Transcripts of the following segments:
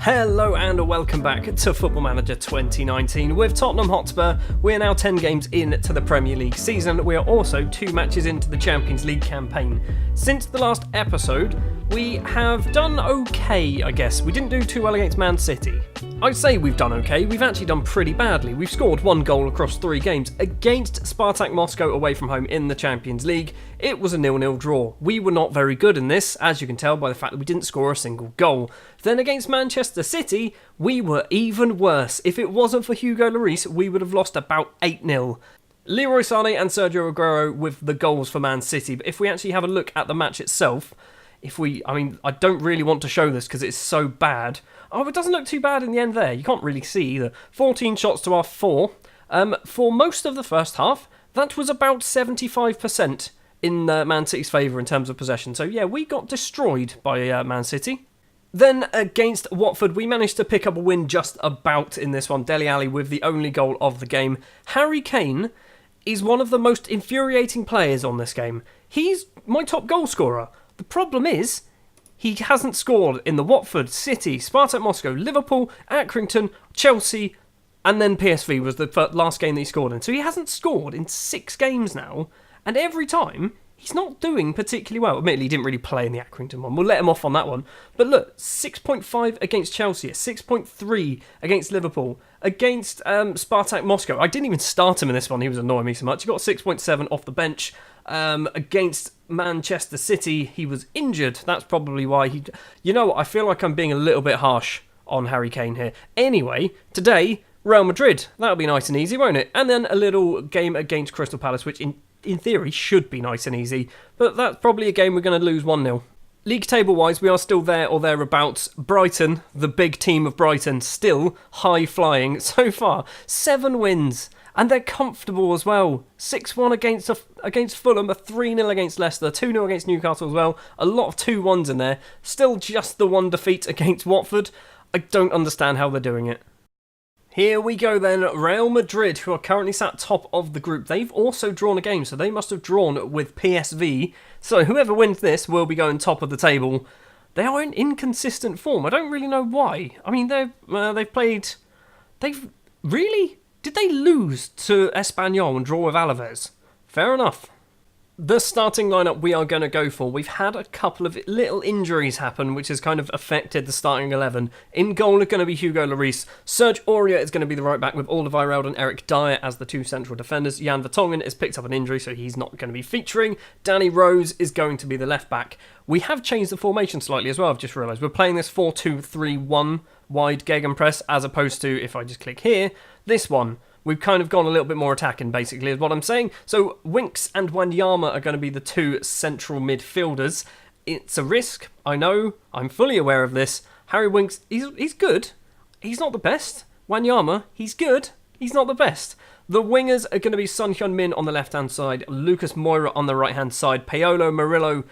Hello and welcome back to Football Manager 2019 with Tottenham Hotspur. We are now 10 games into the Premier League season. We are also 2 matches into the Champions League campaign. Since the last episode, we have done okay, I guess. We didn't do too well against Man City. I'd say we've done okay. We've actually done pretty badly. We've scored 1 goal across 3 games. Against Spartak Moscow away from home in the Champions League, it was a 0-0 draw. We were not very good in this, as you can tell by the fact that we didn't score a single goal. Then against Manchester City, we were even worse. If it wasn't for Hugo Lloris, we would have lost about 8-0. Leroy Sané and Sergio Aguero with the goals for Man City. But if we actually have a look at the match itself, I don't really want to show this because it's so bad. Oh, it doesn't look too bad in the end there. You can't really see either. 14 shots to our 4. For most of the first half, that was about 75% in Man City's favour in terms of possession. So yeah, we got destroyed by Man City. Then against Watford, we managed to pick up a win just about in this one. Dele Alli with the only goal of the game. Harry Kane is one of the most infuriating players on this game. He's my top goal scorer. The problem is, he hasn't scored in the Watford, City, Spartak Moscow, Liverpool, Accrington, Chelsea, and then PSV was the last game that he scored in. So he hasn't scored in 6 games now, and every time, he's not doing particularly well. Admittedly, he didn't really play in the Accrington one. We'll let him off on that one. But look, 6.5 against Chelsea, 6.3 against Liverpool, against Spartak Moscow. I didn't even start him in this one. He was annoying me so much. He got 6.7 off the bench. Against Manchester City, he was injured. That's probably why he... You know what? I feel like I'm being a little bit harsh on Harry Kane here. Anyway, today, Real Madrid. That'll be nice and easy, won't it? And then a little game against Crystal Palace, which in theory should be nice and easy. But that's probably a game we're going to lose 1-0. League table-wise, we are still there or thereabouts. Brighton, the big team of Brighton, still high-flying so far. 7 wins. And they're comfortable as well. 6-1 against Fulham, a 3-0 against Leicester, 2-0 against Newcastle as well. A lot of 2-1s in there. Still just the 1 defeat against Watford. I don't understand how they're doing it. Here we go then, Real Madrid, who are currently sat top of the group. They've also drawn a game, so they must have drawn with PSV. So whoever wins this will be going top of the table. They are in inconsistent form. I don't really know why. I mean, Really? Did they lose to Espanyol and draw with Alaves? Fair enough. The starting lineup we are going to go for. We've had a couple of little injuries happen, which has kind of affected the starting 11. In goal are going to be Hugo Lloris. Serge Aurier is going to be the right back with Alderweireld and Eric Dyer as the 2 central defenders. Jan Vertonghen has picked up an injury, so he's not going to be featuring. Danny Rose is going to be the left back. We have changed the formation slightly as well, I've just realised. We're playing this 4-2-3-1 wide gegenpress, as opposed to, if I just click here, this one. We've kind of gone a little bit more attacking, basically, is what I'm saying. So Winks and Wanyama are going to be the 2 central midfielders. It's a risk, I know. I'm fully aware of this. Harry Winks, he's good. He's not the best. Wanyama, he's good. He's not the best. The wingers are going to be Son Heung-min on the left-hand side, Lucas Moura on the right-hand side, Paleo Murillo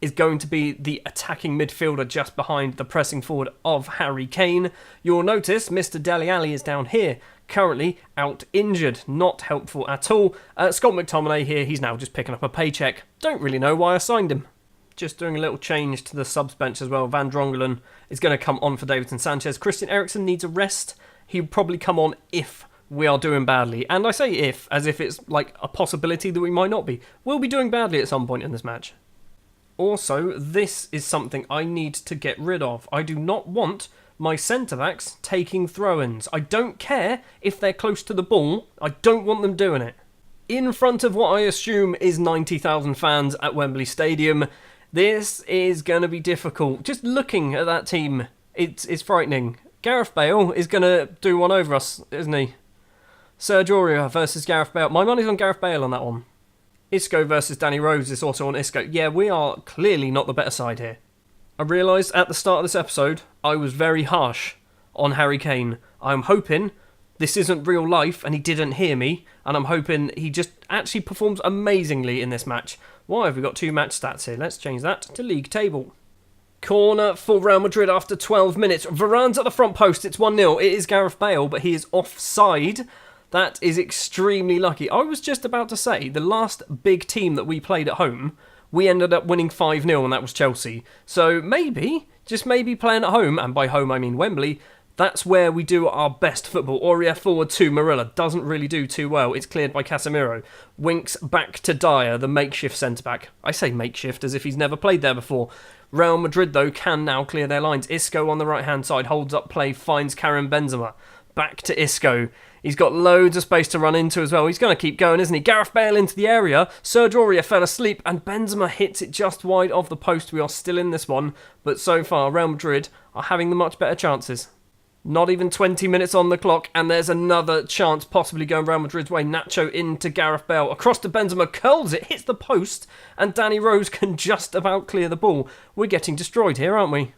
is going to be the attacking midfielder just behind the pressing forward of Harry Kane. You'll notice Mr. Dele Alli is down here, currently out injured. Not helpful at all. Scott McTominay here, he's now just picking up a paycheck. Don't really know why I signed him. Just doing a little change to the subs bench as well. Van Drongelen is going to come on for Davinson Sanchez. Christian Eriksen needs a rest. He'll probably come on if we are doing badly. And I say if, as if it's like a possibility that we might not be. We'll be doing badly at some point in this match. Also, this is something I need to get rid of. I do not want my centre-backs taking throw-ins. I don't care if they're close to the ball. I don't want them doing it. In front of what I assume is 90,000 fans at Wembley Stadium, this is going to be difficult. Just looking at that team, it's frightening. Gareth Bale is going to do one over us, isn't he? Serge Aurier versus Gareth Bale. My money's on Gareth Bale on that one. Isco versus Danny Rose is also on Isco. Yeah, we are clearly not the better side here. I realised at the start of this episode, I was very harsh on Harry Kane. I'm hoping this isn't real life and he didn't hear me, and I'm hoping he just actually performs amazingly in this match. Why have we got 2 match stats here? Let's change that to league table. Corner for Real Madrid after 12 minutes. Varane's at the front post. It's 1-0. It is Gareth Bale, but he is offside. That is extremely lucky. I was just about to say, the last big team that we played at home, we ended up winning 5-0, and that was Chelsea. So maybe just maybe playing at home, and by home I mean Wembley, that's where we do our best football. Aurier forward to Marilla, doesn't really do too well. It's cleared by Casemiro. Winks back to Dyer, the makeshift centre-back. I say makeshift as if he's never played there before. Real Madrid, though, can now clear their lines. Isco on the right-hand side holds up play, finds Karim Benzema. Back to Isco. He's got loads of space to run into as well. He's going to keep going, isn't he? Gareth Bale into the area. Serge Aurier fell asleep, and Benzema hits it just wide of the post. We are still in this one, but so far, Real Madrid are having the much better chances. Not even 20 minutes on the clock, and there's another chance possibly going Real Madrid's way. Nacho into Gareth Bale. Across to Benzema, curls it, hits the post, and Danny Rose can just about clear the ball. We're getting destroyed here, aren't we?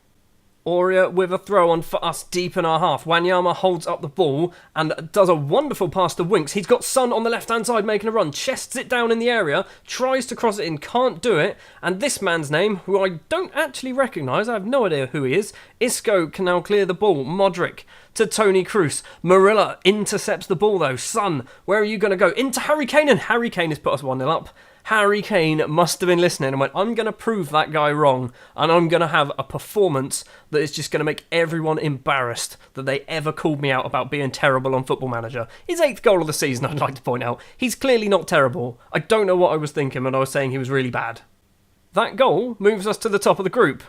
Aurier with a throw on for us deep in our half. Wanyama holds up the ball and does a wonderful pass to Winks. He's got Son on the left-hand side making a run. Chests it down in the area. Tries to cross it in. Can't do it. And this man's name, who I don't actually recognise, I have no idea who he is. Isco can now clear the ball. Modric to Toni Kroos. Marilla intercepts the ball though. Son, where are you going to go? Into Harry Kane, and Harry Kane has put us 1-0 up. Harry Kane must have been listening and went, I'm going to prove that guy wrong, and I'm going to have a performance that is just going to make everyone embarrassed that they ever called me out about being terrible on Football Manager. His 8th goal of the season, I'd like to point out. He's clearly not terrible. I don't know what I was thinking when I was saying he was really bad. That goal moves us to the top of the group.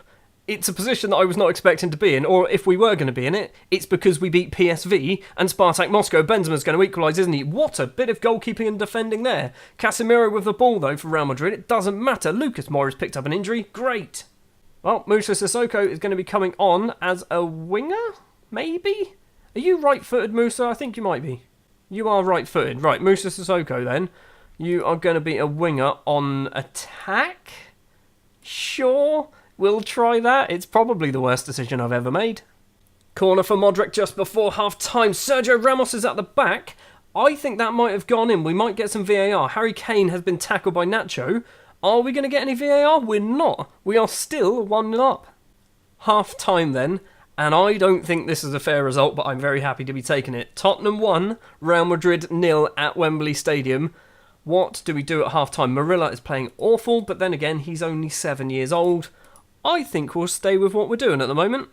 It's a position that I was not expecting to be in, or if we were going to be in it, it's because we beat PSV and Spartak Moscow. Benzema's going to equalise, isn't he? What a bit of goalkeeping and defending there. Casemiro with the ball, though, for Real Madrid. It doesn't matter. Lucas Moura's picked up an injury. Great. Well, Moussa Sissoko is going to be coming on as a winger, maybe? Are you right-footed, Moussa? I think you might be. You are right-footed. Right, Moussa Sissoko, then. You are going to be a winger on attack? Sure. We'll try that. It's probably the worst decision I've ever made. Corner for Modric just before half-time. Sergio Ramos is at the back. I think that might have gone in. We might get some VAR. Harry Kane has been tackled by Nacho. Are we going to get any VAR? We're not. We are still 1-0 up. Half-time then. And I don't think this is a fair result, but I'm very happy to be taking it. Tottenham 1, Real Madrid 0 at Wembley Stadium. What do we do at half-time? Marilla is playing awful, but then again, he's only 7 years old. I think we'll stay with what we're doing at the moment.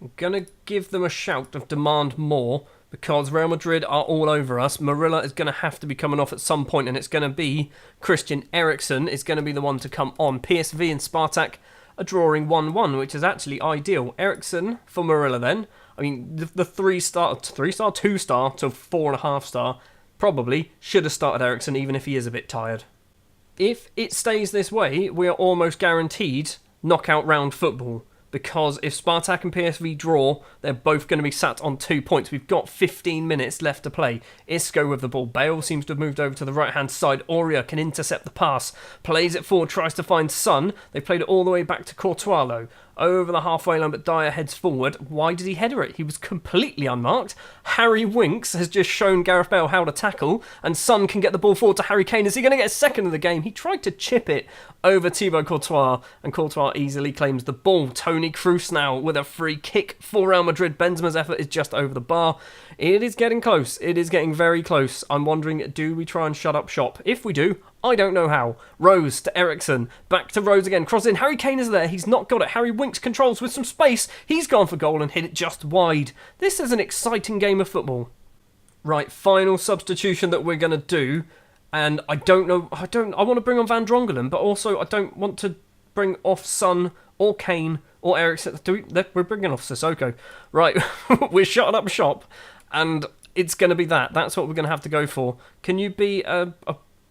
I'm going to give them a shout of demand more because Real Madrid are all over us. Marilla is going to have to be coming off at some point, and it's going to be Christian Eriksen is going to be the one to come on. PSV and Spartak are drawing 1-1, which is actually ideal. Eriksen for Marilla then. I mean, the 2-star to 4.5-star probably should have started Eriksen even if he is a bit tired. If it stays this way, we are almost guaranteed knockout round football, because if Spartak and PSV draw, they're both going to be sat on 2 points. We've got 15 minutes left to play. Isco with the ball. Bale seems to have moved over to the right-hand side. Aurier can intercept the pass. Plays it forward, tries to find Son. They played it all the way back to Courtois, though. Over the halfway line, but Dyer heads forward. Why did he header it? He was completely unmarked. Harry Winks has just shown Gareth Bale how to tackle, and Son can get the ball forward to Harry Kane. Is he going to get a second of the game? He tried to chip it over Thibaut Courtois, and Courtois easily claims the ball. Toni Kroos now with a free kick for Real Madrid. Benzema's effort is just over the bar. It is getting close. It is getting very close. I'm wondering, do we try and shut up shop? If we do, I don't know how. Rose to Eriksen. Back to Rose again. Cross in. Harry Kane is there. He's not got it. Harry Winks controls with some space. He's gone for goal and hit it just wide. This is an exciting game of football. Right, final substitution that we're going to do. And I don't know. I want to bring on Van Drongelen, but also I don't want to bring off Son or Kane or Eriksen. We're bringing off Sissoko. Right, we're shutting up shop. And it's going to be that. That's what we're going to have to go for. Can you be a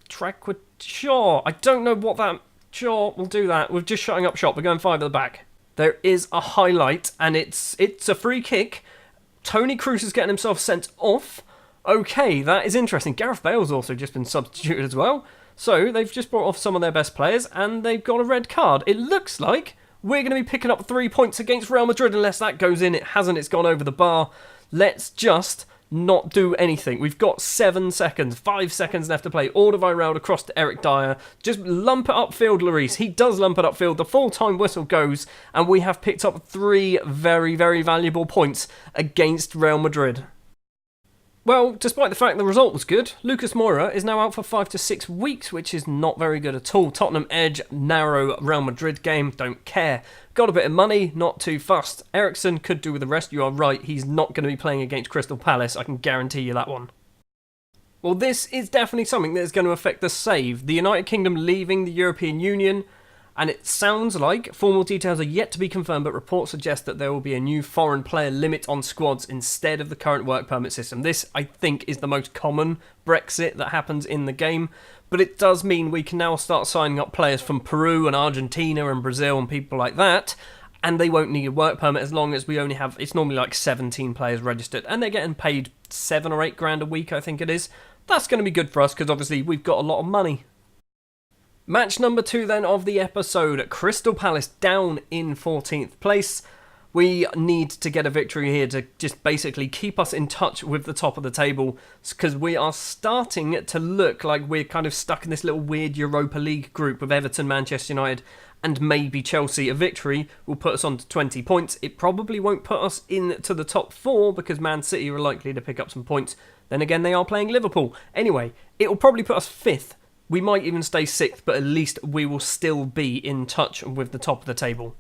track with... Sure, I don't know what that... Sure, we'll do that. We're just shutting up shop. We're going 5 at the back. There is a highlight, and it's a free kick. Toni Kroos is getting himself sent off. Okay, that is interesting. Gareth Bale's also just been substituted as well. So they've just brought off some of their best players, and they've got a red card. It looks like we're going to be picking up 3 points against Real Madrid unless that goes in. It hasn't. It's gone over the bar. Let's just not do anything. We've got 7 seconds, 5 seconds left to play. Alderweireld across to Eric Dyer. Just lump it upfield, Lloris. He does lump it upfield. The full-time whistle goes, and we have picked up 3 very, very valuable points against Real Madrid. Well, despite the fact the result was good, Lucas Moura is now out for 5 to 6 weeks, which is not very good at all. Tottenham edge, narrow Real Madrid game, don't care. Got a bit of money, not too fussed. Eriksen could do with the rest, you are right, he's not going to be playing against Crystal Palace, I can guarantee you that one. Well, this is definitely something that is going to affect the save. The United Kingdom leaving the European Union, and it sounds like formal details are yet to be confirmed, but reports suggest that there will be a new foreign player limit on squads instead of the current work permit system. This, I think, is the most common Brexit that happens in the game, but it does mean we can now start signing up players from Peru and Argentina and Brazil and people like that, and they won't need a work permit as long as we only have, it's normally like 17 players registered, and they're getting paid 7 or 8 grand a week, I think it is. That's going to be good for us because obviously we've got a lot of money. Match number 2 then of the episode. Crystal Palace down in 14th place. We need to get a victory here to just basically keep us in touch with the top of the table because we are starting to look like we're kind of stuck in this little weird Europa League group with Everton, Manchester United and maybe Chelsea. A victory will put us on to 20 points. It probably won't put us into the top 4 because Man City are likely to pick up some points. Then again, they are playing Liverpool. Anyway, it will probably put us 5th. We might even stay 6th, but at least we will still be in touch with the top of the table.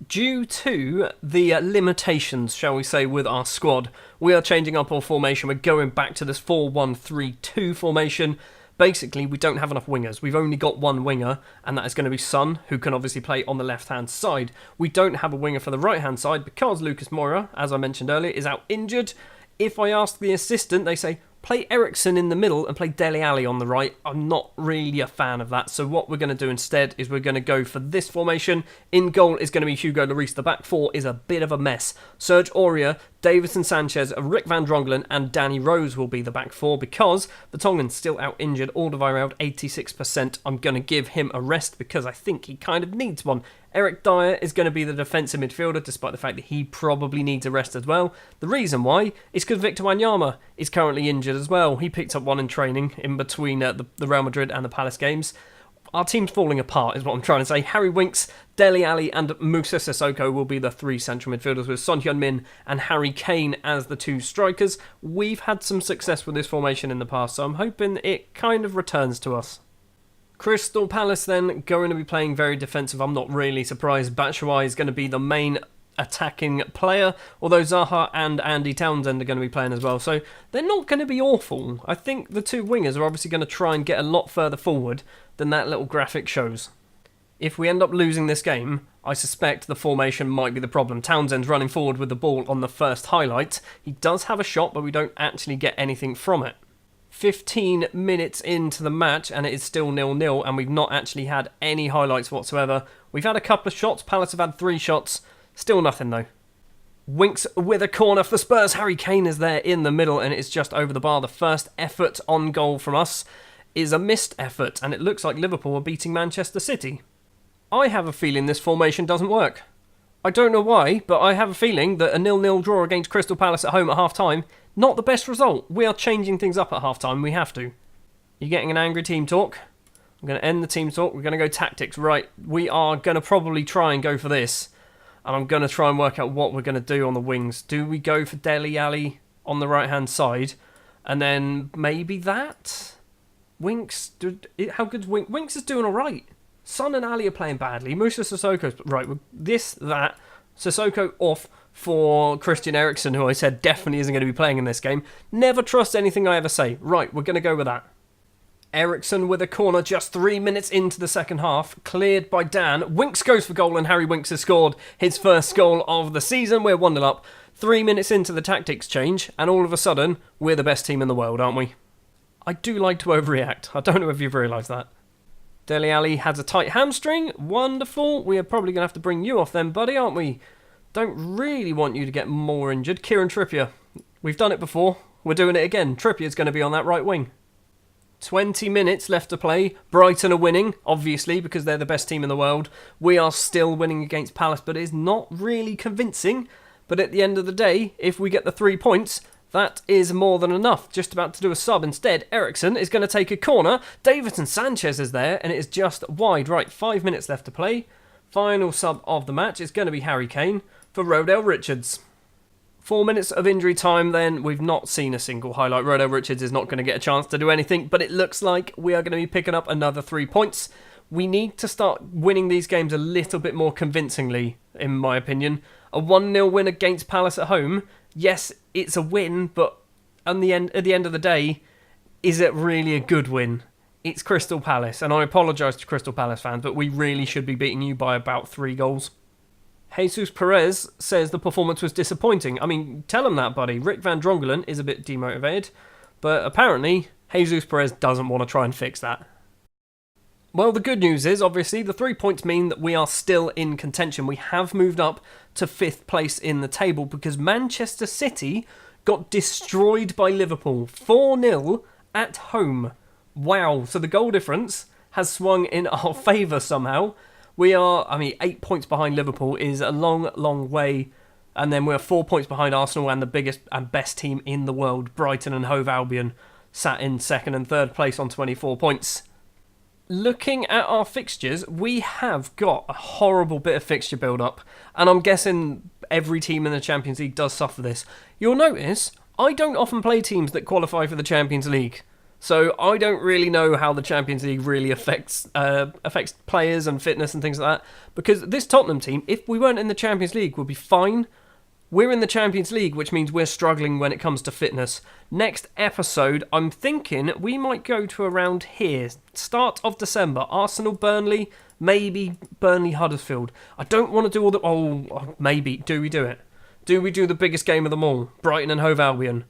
Due to the limitations, shall we say, with our squad, we are changing up our formation. We're going back to this 4-1-3-2 formation. Basically, we don't have enough wingers. We've only got one winger, and that is going to be Son, who can obviously play on the left-hand side. We don't have a winger for the right-hand side because Lucas Moura, as I mentioned earlier, is out injured. If I ask the assistant, they say, play Eriksen in the middle and play Dele Alli on the right. I'm not really a fan of that. So what we're going to do instead is we're going to go for this formation. In goal is going to be Hugo Lloris. The back 4 is a bit of a mess. Serge Aurier, Davinson Sanchez, Rick van Drongelen and Danny Rose will be the back 4 because Vertonghen's still out injured. Alderweireld 86%. I'm going to give him a rest because I think he kind of needs one. Eric Dyer is going to be the defensive midfielder despite the fact that he probably needs a rest as well. The reason why is because Victor Wanyama is currently injured as well. He picked up one in training in between the Real Madrid and the Palace games. Our team's falling apart is what I'm trying to say. Harry Winks, Dele Alli and Moussa Sissoko will be the 3 central midfielders with Son Heung-min and Harry Kane as the 2 strikers. We've had some success with this formation in the past, so I'm hoping it kind of returns to us. Crystal Palace then going to be playing very defensive. I'm not really surprised. Batshuayi is going to be the main attacking player, although Zaha and Andy Townsend are going to be playing as well, so they're not going to be awful. I think the 2 wingers are obviously going to try and get a lot further forward than that little graphic shows. If we end up losing this game, I suspect the formation might be the problem. Townsend's running forward with the ball on the first highlight. He does have a shot, but we don't actually get anything from it. 15 minutes into the match and it is still 0-0 and we've not actually had any highlights whatsoever. We've had a couple of shots. Palace have had 3 shots. Still nothing though. Winks with a corner for Spurs. Harry Kane is there in the middle and it's just over the bar. The first effort on goal from us is a missed effort and it looks like Liverpool are beating Manchester City. I have a feeling this formation doesn't work. I don't know why, but I have a feeling that a 0-0 draw against Crystal Palace at home at half-time, not the best result. We are changing things up at half-time. We have to. You're getting an angry team talk. I'm going to end the team talk. We're going to go tactics. Right, we are going to probably try and go for this. And I'm going to try and work out what we're going to do on the wings. Do we go for Dele Alli on the right-hand side? And then maybe that? Winks, how good's Winks? Winks is doing all right. Son and Ali are playing badly. Moussa Sissoko's right. That. Sissoko off for Christian Eriksen, who I said definitely isn't going to be playing in this game. Never trust anything I ever say. Right, we're going to go with that. Eriksen with a corner just 3 minutes into the second half. Cleared by Dan. Winks goes for goal and Harry Winks has scored his first goal of the season. We're 1-0 up. 3 minutes into the tactics change and all of a sudden we're the best team in the world, aren't we? I do like to overreact. I don't know if you've realised that. Dele Alli has a tight hamstring. Wonderful. We are probably going to have to bring you off then, buddy, aren't we? Don't really want you to get more injured. Kieran Trippier. We've done it before. We're doing it again. Trippier's going to be on that right wing. 20 minutes left to play. Brighton are winning, obviously, because they're the best team in the world. We are still winning against Palace, but it is not really convincing. But at the end of the day, if we get the 3 points, that is more than enough. Just about to do a sub instead. Eriksen is going to take a corner. Davinson Sanchez is there, and it is just wide. Right, 5 minutes left to play. Final sub of the match is going to be Harry Kane for Rodell Richards. 4 minutes of injury time then. We've not seen a single highlight. Rodo Richards is not going to get a chance to do anything, but it looks like we are going to be picking up another 3 points. We need to start winning these games a little bit more convincingly, in my opinion. A 1-0 win against Palace at home, yes, it's a win, but at the end of the day, is it really a good win? It's Crystal Palace, and I apologise to Crystal Palace fans, but we really should be beating you by about 3 goals. Jesus Perez says the performance was disappointing. I mean, tell him that, buddy. Rick Van Drongelen is a bit demotivated, but apparently Jesus Perez doesn't want to try and fix that. Well, the good news is, obviously, the 3 points mean that we are still in contention. We have moved up to 5th place in the table because Manchester City got destroyed by Liverpool 4-0 at home. Wow, so the goal difference has swung in our favour somehow. We are, 8 points behind Liverpool is a long, long way. And then we're 4 points behind Arsenal and the biggest and best team in the world, Brighton and Hove Albion, sat in 2nd and 3rd place on 24 points. Looking at our fixtures, we have got a horrible bit of fixture build-up, and I'm guessing every team in the Champions League does suffer this. You'll notice, I don't often play teams that qualify for the Champions League, so I don't really know how the Champions League really affects players and fitness and things like that, because this Tottenham team, if we weren't in the Champions League, would be fine. We're in the Champions League, which means we're struggling when it comes to fitness. Next episode, I'm thinking we might go to around here. Start of December. Arsenal, Burnley, maybe Burnley, Huddersfield. I don't want to do all the... Oh, maybe. Do we do it? Do we do the biggest game of them all? Brighton and Hove Albion.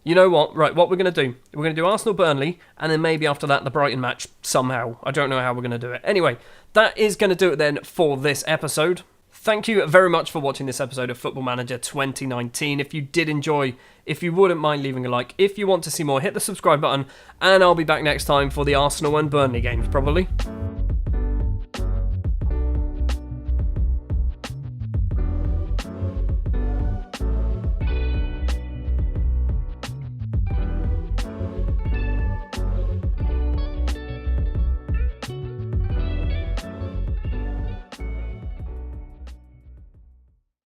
You know what? Right, what we're going to do. We're going to do Arsenal, Burnley, and then maybe after that the Brighton match somehow. I don't know how we're going to do it. Anyway, that is going to do it then for this episode. Thank you very much for watching this episode of Football Manager 2019. If you did enjoy, if you wouldn't mind leaving a like, if you want to see more, hit the subscribe button, and I'll be back next time for the Arsenal and Burnley games, probably.